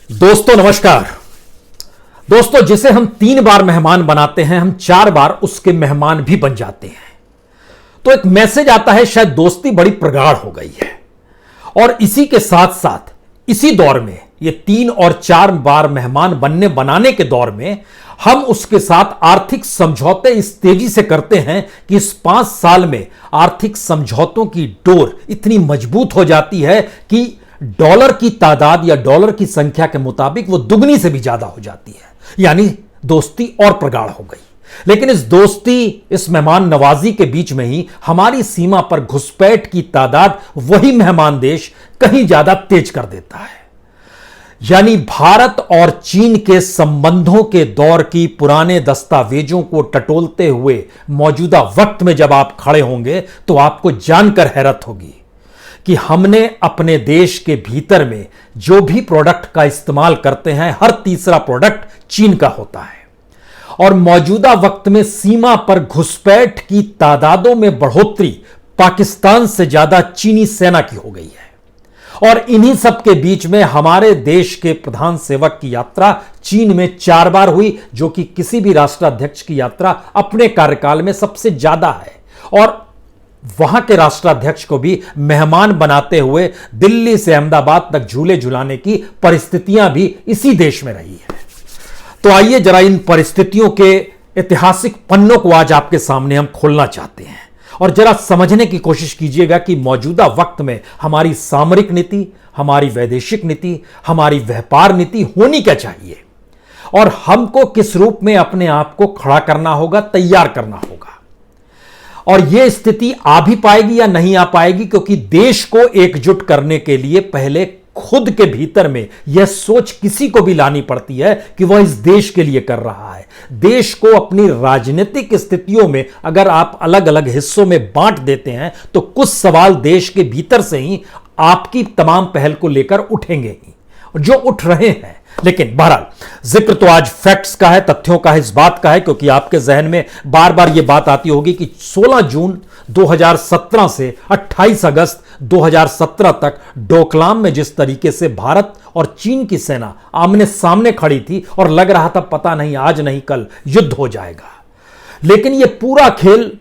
दोस्तों नमस्कार। दोस्तों, जिसे हम 3 बार मेहमान बनाते हैं, हम 4 बार उसके मेहमान भी बन जाते हैं। तो एक मैसेज आता है, शायद दोस्ती बड़ी प्रगाढ़ हो गई है। और इसी के साथ साथ इसी दौर में, ये 3 और 4 बार मेहमान बनाने के दौर में, हम उसके साथ आर्थिक समझौते इस तेजी से करते हैं कि इस 5 साल में आर्थिक समझौतों की डोर इतनी मजबूत हो जाती है कि डॉलर की तादाद या डॉलर की संख्या के मुताबिक वो दुगनी से भी ज्यादा हो जाती है। यानी दोस्ती और प्रगाढ़ हो गई। लेकिन इस दोस्ती, इस मेहमान नवाजी के बीच में ही हमारी सीमा पर घुसपैठ की तादाद वही मेहमान देश कहीं ज्यादा तेज कर देता है। यानी भारत और चीन के संबंधों के दौर की पुराने दस्तावेजों को टटोलते हुए मौजूदा वक्त में जब आप खड़े होंगे तो आपको जानकर हैरत होगी कि हमने अपने देश के भीतर में जो भी प्रोडक्ट का इस्तेमाल करते हैं, हर तीसरा प्रोडक्ट चीन का होता है। और मौजूदा वक्त में सीमा पर घुसपैठ की तादादों में बढ़ोतरी पाकिस्तान से ज्यादा चीनी सेना की हो गई है। और इन्हीं सब के बीच में हमारे देश के प्रधान सेवक की यात्रा चीन में 4 बार हुई, जो कि किसी भी राष्ट्राध्यक्ष की यात्रा अपने कार्यकाल में सबसे ज्यादा है। और वहां के राष्ट्राध्यक्ष को भी मेहमान बनाते हुए दिल्ली से अहमदाबाद तक झूले झुलाने की परिस्थितियां भी इसी देश में रही है। तो आइए जरा इन परिस्थितियों के ऐतिहासिक पन्नों को आज आपके सामने हम खोलना चाहते हैं और जरा समझने की कोशिश कीजिएगा कि मौजूदा वक्त में हमारी सामरिक नीति, हमारी वैदेशिक नीति, हमारी व्यापार नीति होनी क्या चाहिए और हमको किस रूप में अपने आप को खड़ा करना होगा, तैयार करना होगा। और यह स्थिति आ भी पाएगी या नहीं आ पाएगी, क्योंकि देश को एकजुट करने के लिए पहले खुद के भीतर में यह सोच किसी को भी लानी पड़ती है कि वह इस देश के लिए कर रहा है। देश को अपनी राजनीतिक स्थितियों में अगर आप अलग अलग हिस्सों में बांट देते हैं तो कुछ सवाल देश के भीतर से ही आपकी तमाम पहल को लेकर उठेंगे ही, जो उठ रहे हैं। लेकिन बहरहाल जिक्र तो आज फैक्ट्स का है, तथ्यों का है, इस बात का है, क्योंकि आपके जहन में बार बार यह बात आती होगी कि 16 जून 2017 से 28 अगस्त 2017 तक डोकलाम में जिस तरीके से भारत और चीन की सेना आमने सामने खड़ी थी और लग रहा था पता नहीं आज नहीं कल युद्ध हो जाएगा। लेकिन यह पूरा खेल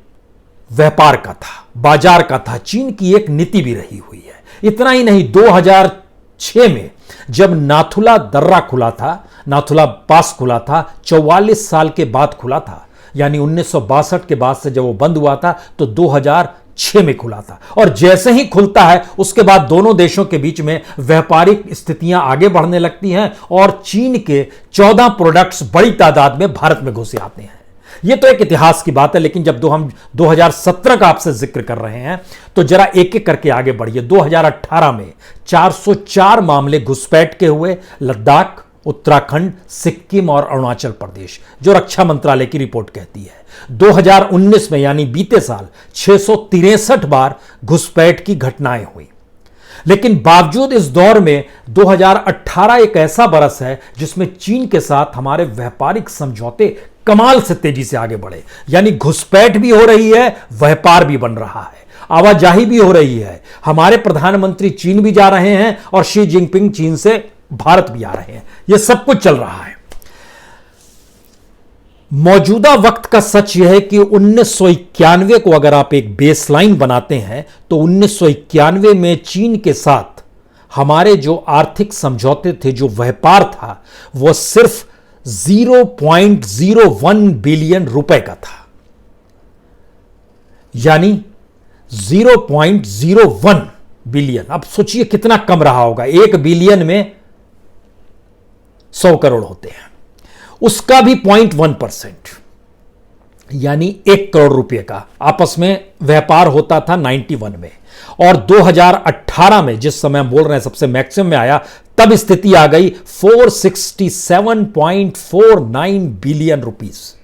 व्यापार का था, बाजार का था, चीन की एक नीति भी रही हुई है। इतना ही नहीं, 2006 में जब नाथुला दर्रा खुला था, नाथुला पास खुला था, 44 साल के बाद खुला था। यानी 1962 के बाद से जब वो बंद हुआ था तो 2006 में खुला था। और जैसे ही खुलता है उसके बाद दोनों देशों के बीच में व्यापारिक स्थितियां आगे बढ़ने लगती हैं और चीन के 14 प्रोडक्ट्स बड़ी तादाद में भारत में घुसे आते हैं। यह तो एक इतिहास की बात है। लेकिन जब हम 2017 का आपसे जिक्र कर रहे हैं तो जरा एक एक करके आगे बढ़िए। 2018 में 404 मामले घुसपैठ के हुए, लद्दाख, उत्तराखंड, सिक्किम और अरुणाचल प्रदेश, जो रक्षा मंत्रालय की रिपोर्ट कहती है। 2019 में यानी बीते साल 663 बार घुसपैठ की घटनाएं हुई। लेकिन बावजूद इस दौर में 2018 एक ऐसा बरस है जिसमें चीन के साथ हमारे व्यापारिक समझौते कमाल से तेजी से आगे बढ़े। यानी घुसपैठ भी हो रही है, व्यापार भी बन रहा है, आवाजाही भी हो रही है। हमारे प्रधानमंत्री चीन भी जा रहे हैं और शी जिनपिंग चीन से भारत भी आ रहे हैं। यह सब कुछ चल रहा है। मौजूदा वक्त का सच यह है कि 1991 को अगर आप एक बेसलाइन बनाते हैं तो 1991 में चीन के साथ हमारे जो आर्थिक समझौते थे, जो व्यापार था, वह सिर्फ 0.01 बिलियन रुपए का था। यानी 0.01 बिलियन। अब सोचिए कितना कम रहा होगा। 1 बिलियन में 100 करोड़ होते हैं, उसका भी 0.1%, यानी 1 करोड़ रुपए का आपस में व्यापार होता था 91 में। और 2018 में जिस समय हम बोल रहे हैं सबसे मैक्सिमम में आया, तब स्थिति आ गई 467.49 बिलियन रुपीस।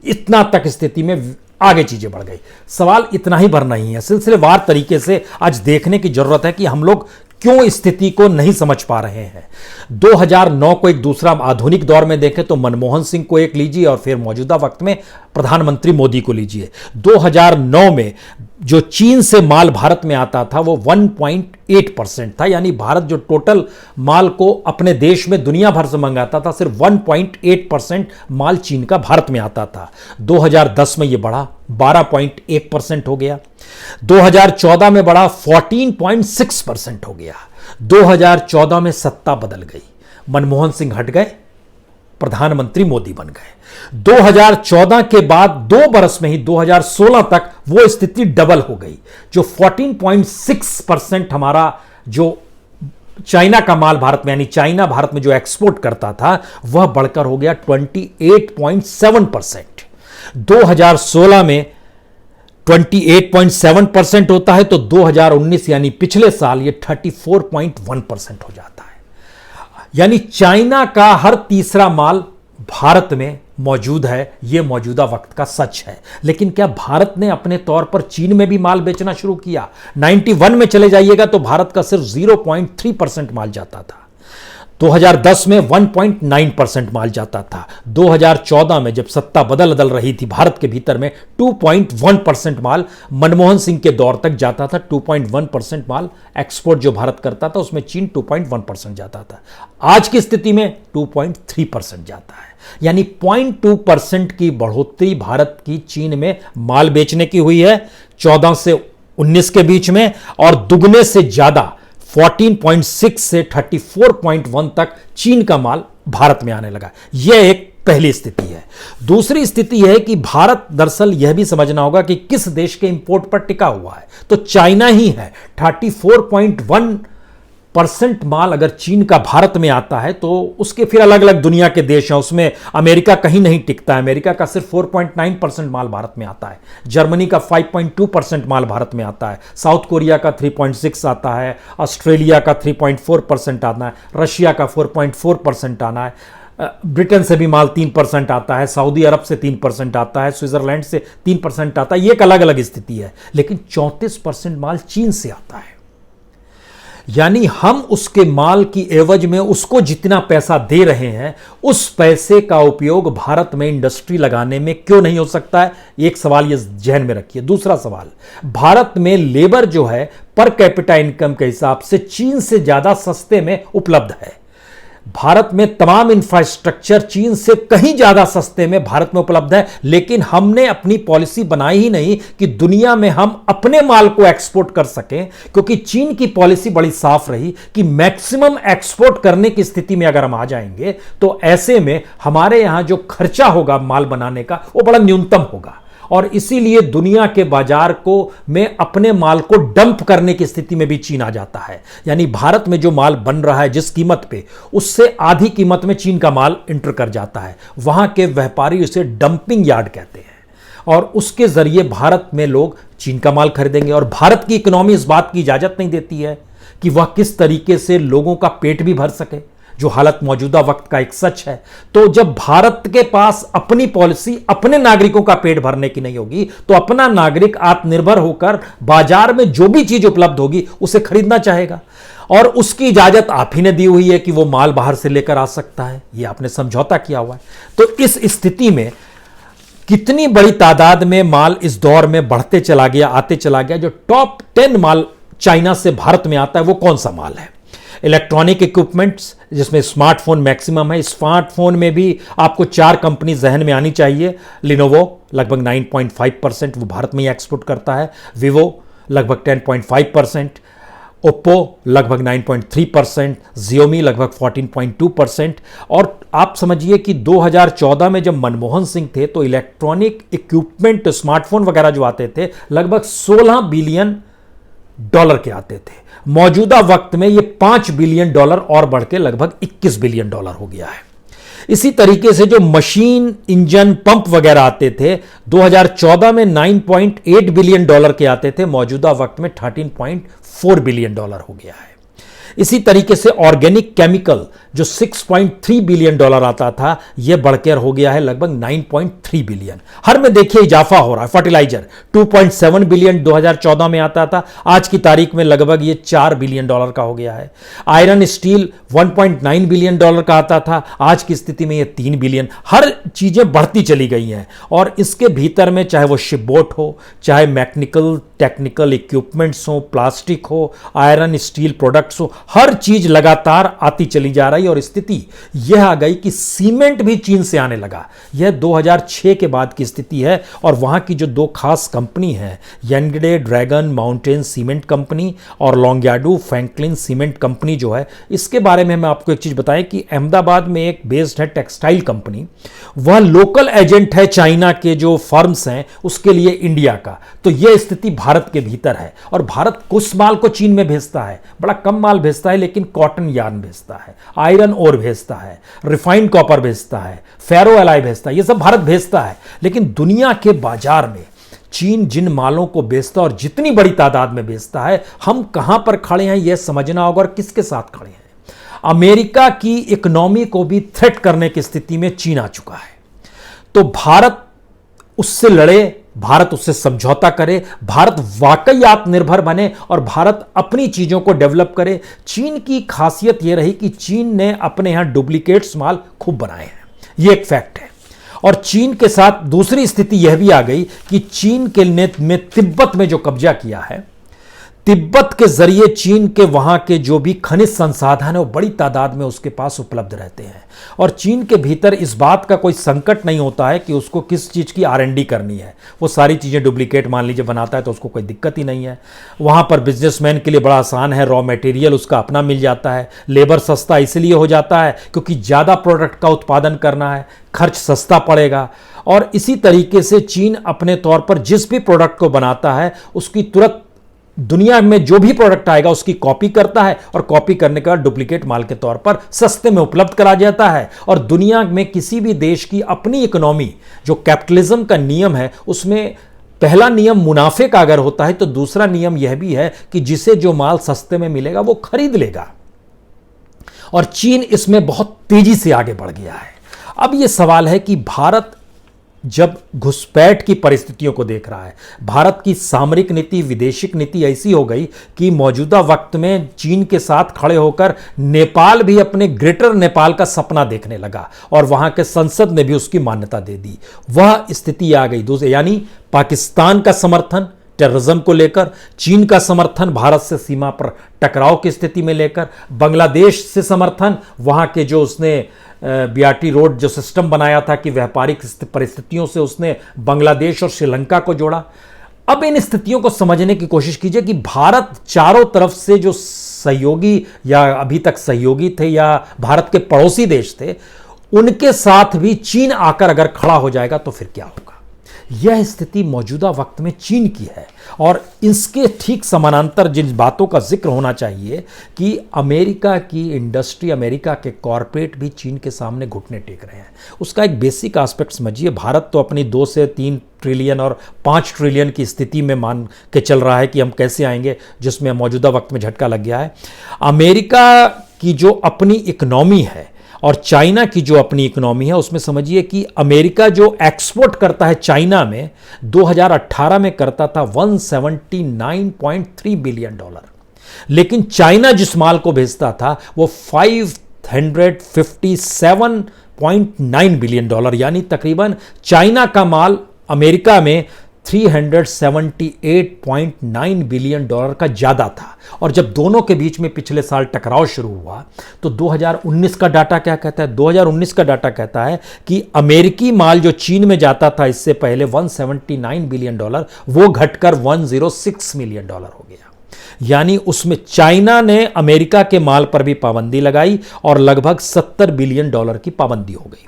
इतना तक स्थिति में आगे चीजें बढ़ गई। सवाल इतना ही भर नहीं है, सिलसिलेवार तरीके से आज देखने की जरूरत है कि हम लोग क्यों स्थिति को नहीं समझ पा रहे हैं। 2009 को एक दूसरा आधुनिक दौर में देखें तो मनमोहन सिंह को एक लीजिए और फिर मौजूदा वक्त में प्रधानमंत्री मोदी को लीजिए, 2009 में जो चीन से माल भारत में आता था वो 1.8% था, यानी भारत जो टोटल माल को अपने देश में दुनिया भर से मंगाता था, सिर्फ 1.8% माल चीन का भारत में आता था। 2010 में ये बढ़ा 12.1% हो गया, 2014 में बढ़ा 14.6% हो गया। 2014 में सत्ता बदल गई, मनमोहन सिंह हट गए, प्रधानमंत्री मोदी बन गए। 2014 के बाद 2 बरस में ही 2016 तक वो स्थिति डबल हो गई। जो 14.6% हमारा जो चाइना का माल भारत में, यानी चाइना भारत में जो एक्सपोर्ट करता था, वह बढ़कर हो गया 28.7%। 2016 में 28.7% होता है तो 2019 यानी पिछले साल ये 34.1% हो जाता है। यानी चाइना का हर तीसरा माल भारत में मौजूद है, यह मौजूदा वक्त का सच है। लेकिन क्या भारत ने अपने तौर पर चीन में भी माल बेचना शुरू किया? 91 में चले जाइएगा तो भारत का सिर्फ 0.3% माल जाता था। 2010 में 1.9% माल जाता था। 2014 में जब सत्ता बदल रही थी भारत के भीतर में, 2.1% माल मनमोहन सिंह के दौर तक जाता था। 2.1% माल एक्सपोर्ट जो भारत करता था उसमें चीन 2.1% जाता था। आज की स्थिति में 2.3% जाता है, यानी 0.2% की बढ़ोतरी भारत की चीन में माल बेचने की हुई है 14 से 19 के बीच में, और दुगने से ज्यादा 14.6 से 34.1 तक चीन का माल भारत में आने लगा। यह एक पहली स्थिति है। दूसरी स्थिति है कि भारत दरअसल यह भी समझना होगा कि किस देश के इंपोर्ट पर टिका हुआ है, तो चाइना ही है। 34.1% माल अगर चीन का भारत में आता है तो उसके फिर अलग अलग दुनिया के देश हैं, उसमें अमेरिका कहीं नहीं टिकता है। अमेरिका का सिर्फ 4.9% माल भारत में आता है, जर्मनी का 5.2% माल भारत में आता है, साउथ कोरिया का 3.6 आता है, ऑस्ट्रेलिया का 3.4% आता है, रशिया का 4.4% आना है, ब्रिटेन से भी माल 3% आता है, सऊदी अरब से 3% आता है, स्विट्जरलैंड से 3% आता है। ये एक अलग अलग स्थिति है। लेकिन 34% माल चीन से आता है, यानी हम उसके माल की एवज में उसको जितना पैसा दे रहे हैं, उस पैसे का उपयोग भारत में इंडस्ट्री लगाने में क्यों नहीं हो सकता है? एक सवाल ये जहन में रखिए। दूसरा सवाल, भारत में लेबर जो है पर कैपिटा इनकम के हिसाब से चीन से ज्यादा सस्ते में उपलब्ध है। भारत में तमाम इंफ्रास्ट्रक्चर चीन से कहीं ज्यादा सस्ते में भारत में उपलब्ध है, लेकिन हमने अपनी पॉलिसी बनाई ही नहीं कि दुनिया में हम अपने माल को एक्सपोर्ट कर सकें, क्योंकि चीन की पॉलिसी बड़ी साफ रही कि मैक्सिमम एक्सपोर्ट करने की स्थिति में अगर हम आ जाएंगे तो ऐसे में हमारे यहां जो खर्चा होगा माल बनाने का वो बड़ा न्यूनतम होगा, और इसीलिए दुनिया के बाजार को में अपने माल को डंप करने की स्थिति में भी चीन आ जाता है। यानी भारत में जो माल बन रहा है जिस कीमत पे, उससे आधी कीमत में चीन का माल इंटर कर जाता है। वहां के व्यापारी उसे डंपिंग यार्ड कहते हैं, और उसके जरिए भारत में लोग चीन का माल खरीदेंगे। और भारत की इकोनॉमी इस बात की इजाजत नहीं देती है कि वह किस तरीके से लोगों का पेट भी भर सके, जो हालत मौजूदा वक्त का एक सच है। तो जब भारत के पास अपनी पॉलिसी अपने नागरिकों का पेट भरने की नहीं होगी, तो अपना नागरिक आत्मनिर्भर होकर बाजार में जो भी चीज उपलब्ध होगी उसे खरीदना चाहेगा, और उसकी इजाजत आप ही ने दी हुई है कि वो माल बाहर से लेकर आ सकता है। ये आपने समझौता किया हुआ है। तो इस स्थिति में कितनी बड़ी तादाद में माल इस दौर में बढ़ते चला गया, आते चला गया। जो टॉप 10 माल चाइना से भारत में आता है वो कौन सा माल है? इलेक्ट्रॉनिक इक्विपमेंट्स, जिसमें स्मार्टफोन मैक्सिमम है। स्मार्टफोन में भी आपको 4 कंपनी जहन में आनी चाहिए। लिनोवो लगभग 9.5% वो भारत में ही एक्सपोर्ट करता है, विवो लगभग 10.5%, ओप्पो लगभग 9.3%, जियोमी लगभग 14.2%। और आप समझिए कि 2014 में जब मनमोहन सिंह थे तो इलेक्ट्रॉनिक इक्विपमेंट स्मार्टफोन वगैरह जो आते थे लगभग $16 बिलियन के आते थे। मौजूदा वक्त में ये $5 बिलियन और बढ़ के लगभग $21 बिलियन हो गया है। इसी तरीके से जो मशीन, इंजन, पंप वगैरह आते थे 2014 में $9.8 बिलियन के आते थे, मौजूदा वक्त में $13.4 बिलियन हो गया है। इसी तरीके से ऑर्गेनिक केमिकल जो 6.3 बिलियन डॉलर आता था, यह बढ़कर हो गया है लगभग 9.3 बिलियन। हर में देखिए इजाफा हो रहा है। फर्टिलाइजर 2.7 बिलियन 2014 में आता था, आज की तारीख में लगभग ये 4 बिलियन डॉलर का हो गया है। आयरन स्टील 1.9 बिलियन डॉलर का आता था, आज की स्थिति में ये 3 बिलियन। हर चीजें बढ़ती चली गई हैं और इसके भीतर में चाहे वो शिपबोट हो, चाहे मैकेनिकल टेक्निकल इक्विपमेंट्स हो, प्लास्टिक हो, आयरन स्टील प्रोडक्ट्स हो, हर चीज लगातार आती चली जा रही। और स्थिति यह आ गई कि सीमेंट भी चीन से आने लगा। यह 2006 के बाद की स्थिति है और वहां की जो दो खास कंपनी है, यंगडे ड्रैगन माउंटेन सीमेंट कंपनी और लॉन्गयार्डो फ्रैंकलिन सीमेंट कंपनी जो है, इसके बारे में मैं आपको एक चीज बताएं कि अहमदाबाद में एक बेस्ड है टेक्सटाइल कंपनी, वह लोकल एजेंट है चाइना के जो फर्म्स हैं उसके लिए इंडिया का। तो यह स्थिति भारत के भीतर है और भारत कुछ माल को चीन में भेजता है, बड़ा कम माल भेजता है, लेकिन कॉटन यार्न भेजता है, आयरन ओर भेजता है, रिफाइंड कॉपर भेजता है, फेरो एलॉय भेजता है, यह सब भारत भेजता है। लेकिन दुनिया के बाजार में चीन जिन मालों को बेचता है और जितनी बड़ी तादाद में बेचता है, हम कहां पर खड़े हैं यह समझना होगा और किसके साथ खड़े हैं। अमेरिका की इकोनॉमी को भी थ्रेट करने की स्थिति में चीन आ चुका है। तो भारत उससे लड़े, भारत उससे समझौता करे, भारत वाकई आत्मनिर्भर बने और भारत अपनी चीजों को डेवलप करे। चीन की खासियत यह रही कि चीन ने अपने यहां डुप्लीकेट्स माल खूब बनाए हैं, यह एक फैक्ट है। और चीन के साथ दूसरी स्थिति यह भी आ गई कि चीन के ने तिब्बत में जो कब्जा किया है, तिब्बत के जरिए चीन के वहां के जो भी खनिज संसाधन है वो बड़ी तादाद में उसके पास उपलब्ध रहते हैं और चीन के भीतर इस बात का कोई संकट नहीं होता है कि उसको किस चीज की R&D करनी है। वो सारी चीजें डुप्लीकेट मान लीजिए बनाता है तो उसको कोई दिक्कत ही नहीं है। वहां पर बिजनेसमैन के लिए बड़ा आसान है, रॉ मटेरियल उसका अपना मिल जाता है, लेबर सस्ता इसलिए हो जाता है क्योंकि ज्यादा प्रोडक्ट का उत्पादन करना है, खर्च सस्ता पड़ेगा। और इसी तरीके से चीन अपने तौर पर जिस भी प्रोडक्ट को बनाता है उसकी तुरंत दुनिया में जो भी प्रोडक्ट आएगा उसकी कॉपी करता है और कॉपी करने के बाद डुप्लीकेट माल के तौर पर सस्ते में उपलब्ध करा जाता है। और दुनिया में किसी भी देश की अपनी इकोनॉमी, जो कैपिटलिज्म का नियम है, उसमें पहला नियम मुनाफे का अगर होता है तो दूसरा नियम यह भी है कि जिसे जो माल सस्ते में मिलेगा वो खरीद लेगा। और चीन इसमें बहुत तेजी से आगे बढ़ गया है। अब यह सवाल है कि भारत जब घुसपैठ की परिस्थितियों को देख रहा है, भारत की सामरिक नीति, विदेशिक नीति ऐसी हो गई कि मौजूदा वक्त में चीन के साथ खड़े होकर नेपाल भी अपने ग्रेटर नेपाल का सपना देखने लगा और वहां के संसद ने भी उसकी मान्यता दे दी। वह स्थिति आ गई। दूसरे यानी पाकिस्तान का समर्थन टेररिज्म को लेकर, चीन का समर्थन भारत से सीमा पर टकराव की स्थिति में लेकर, बांग्लादेश से समर्थन, वहां के जो उसने बीआरटी रोड जो सिस्टम बनाया था कि व्यापारिक परिस्थितियों से उसने बांग्लादेश और श्रीलंका को जोड़ा। अब इन स्थितियों को समझने की कोशिश कीजिए कि भारत चारों तरफ से जो सहयोगी या अभी तक सहयोगी थे या भारत के पड़ोसी देश थे, उनके साथ भी चीन आकर अगर खड़ा हो जाएगा तो फिर क्या होगा। यह स्थिति मौजूदा वक्त में चीन की है और इसके ठीक समानांतर जिन बातों का जिक्र होना चाहिए कि अमेरिका की इंडस्ट्री, अमेरिका के कॉरपोरेट भी चीन के सामने घुटने टेक रहे हैं। उसका एक बेसिक एस्पेक्ट समझिए। भारत तो अपनी 2 से 3 ट्रिलियन और 5 ट्रिलियन की स्थिति में मान के चल रहा है कि हम कैसे आएंगे, जिसमें मौजूदा वक्त में झटका लग गया है। अमेरिका की जो अपनी इकोनॉमी है और चाइना की जो अपनी इकोनॉमी है, उसमें समझिए कि अमेरिका जो एक्सपोर्ट करता है चाइना में 2018 में करता था 179.3 बिलियन डॉलर, लेकिन चाइना जिस माल को भेजता था वो 557.9 बिलियन डॉलर, यानी तकरीबन चाइना का माल अमेरिका में 378.9 बिलियन डॉलर का ज्यादा था। और जब दोनों के बीच में पिछले साल टकराव शुरू हुआ तो 2019 का डाटा क्या कहता है? 2019 का डाटा कहता है कि अमेरिकी माल जो चीन में जाता था इससे पहले 179 बिलियन डॉलर, वो घटकर 106 मिलियन डॉलर हो गया। यानी उसमें चाइना ने अमेरिका के माल पर भी पाबंदी लगाई और लगभग 70 बिलियन डॉलर की पाबंदी हो गई।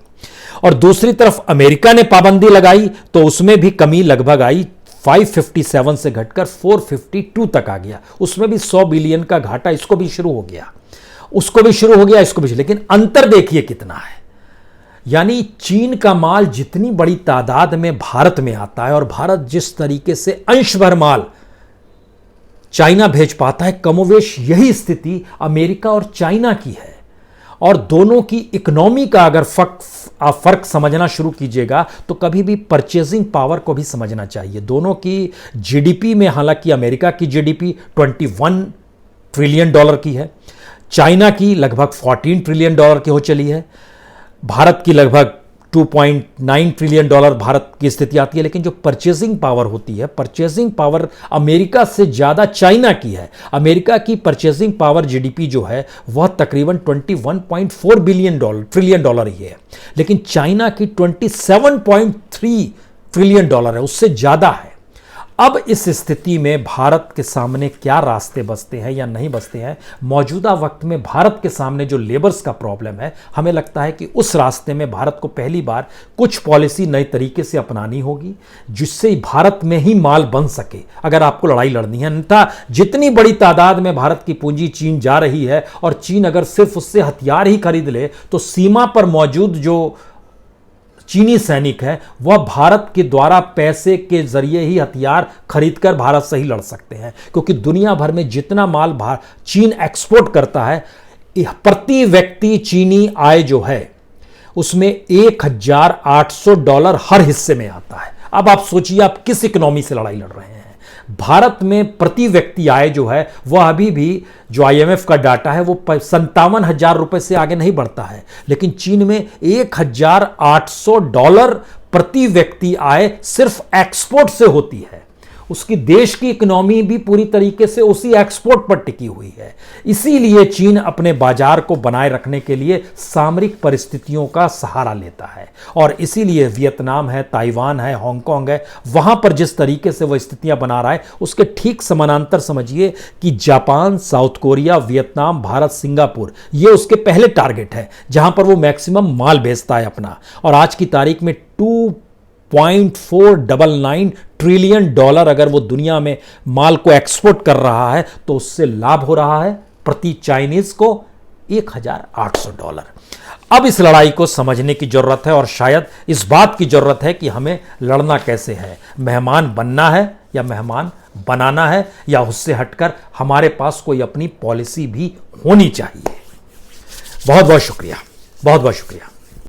और दूसरी तरफ अमेरिका ने पाबंदी लगाई तो उसमें भी कमी लगभग आई, 557 से घटकर 452 तक आ गया। उसमें भी 100 बिलियन का घाटा इसको भी शुरू हो गया, उसको भी शुरू हो गया, इसको भी। लेकिन अंतर देखिए कितना है। यानी चीन का माल जितनी बड़ी तादाद में भारत में आता है और भारत जिस तरीके से अंश भर माल चाइना भेज पाता है। कमोवेश यही स्थिति अमेरिका और चाइना की है। और दोनों की इकोनॉमी का अगर फर्क समझना शुरू कीजिएगा तो कभी भी परचेजिंग पावर को भी समझना चाहिए। दोनों की जीडीपी में, हालांकि अमेरिका की जीडीपी 21 ट्रिलियन डॉलर की है, चाइना की लगभग 14 ट्रिलियन डॉलर की हो चली है, भारत की लगभग 2.9 ट्रिलियन डॉलर भारत की स्थिति आती है। लेकिन जो परचेजिंग पावर होती है, परचेजिंग पावर अमेरिका से ज़्यादा चाइना की है। अमेरिका की परचेजिंग पावर जीडीपी जो है वह तकरीबन 21.4 ट्रिलियन डॉलर ही है, लेकिन चाइना की 27.3 ट्रिलियन डॉलर है, उससे ज़्यादा है। अब इस स्थिति में भारत के सामने क्या रास्ते बचते हैं या नहीं बचते हैं? मौजूदा वक्त में भारत के सामने जो लेबर्स का प्रॉब्लम है, हमें लगता है कि उस रास्ते में भारत को पहली बार कुछ पॉलिसी नए तरीके से अपनानी होगी जिससे भारत में ही माल बन सके अगर आपको लड़ाई लड़नी है। अन्यथा जितनी बड़ी तादाद में भारत की पूंजी चीन जा रही है और चीन अगर सिर्फ उससे हथियार ही खरीद ले तो सीमा पर मौजूद जो चीनी सैनिक है वह भारत के द्वारा पैसे के जरिए ही हथियार खरीदकर भारत से ही लड़ सकते हैं, क्योंकि दुनिया भर में जितना माल चीन एक्सपोर्ट करता है, प्रति व्यक्ति चीनी आय जो है उसमें $1,800 हर हिस्से में आता है। अब आप सोचिए आप किस इकोनॉमी से लड़ाई लड़ रहे हैं। भारत में प्रति व्यक्ति आय जो है वह अभी भी जो आईएमएफ का डाटा है वो 57,000 रुपए से आगे नहीं बढ़ता है, लेकिन चीन में $1,800 प्रति व्यक्ति आय सिर्फ एक्सपोर्ट से होती है। उसकी देश की इकोनॉमी भी पूरी तरीके से उसी एक्सपोर्ट पर टिकी हुई है। इसीलिए चीन अपने बाजार को बनाए रखने के लिए सामरिक परिस्थितियों का सहारा लेता है, और इसीलिए वियतनाम है, ताइवान है, हांगकांग है, वहां पर जिस तरीके से वह स्थितियां बना रहा है उसके ठीक समानांतर समझिए कि Japan, south Korea, Vietnam, Bharat, Singapore ये उसके पहले टारगेट है जहां पर वो मैक्सिमम माल भेजता है अपना। और आज की तारीख में 2.499 ट्रिलियन डॉलर अगर वो दुनिया में माल को एक्सपोर्ट कर रहा है तो उससे लाभ हो रहा है प्रति चाइनीज को $1,800। अब इस लड़ाई को समझने की जरूरत है और शायद इस बात की जरूरत है कि हमें लड़ना कैसे है, मेहमान बनना है या मेहमान बनाना है, या उससे हटकर हमारे पास कोई अपनी पॉलिसी भी होनी चाहिए। बहुत बहुत शुक्रिया, बहुत बहुत शुक्रिया।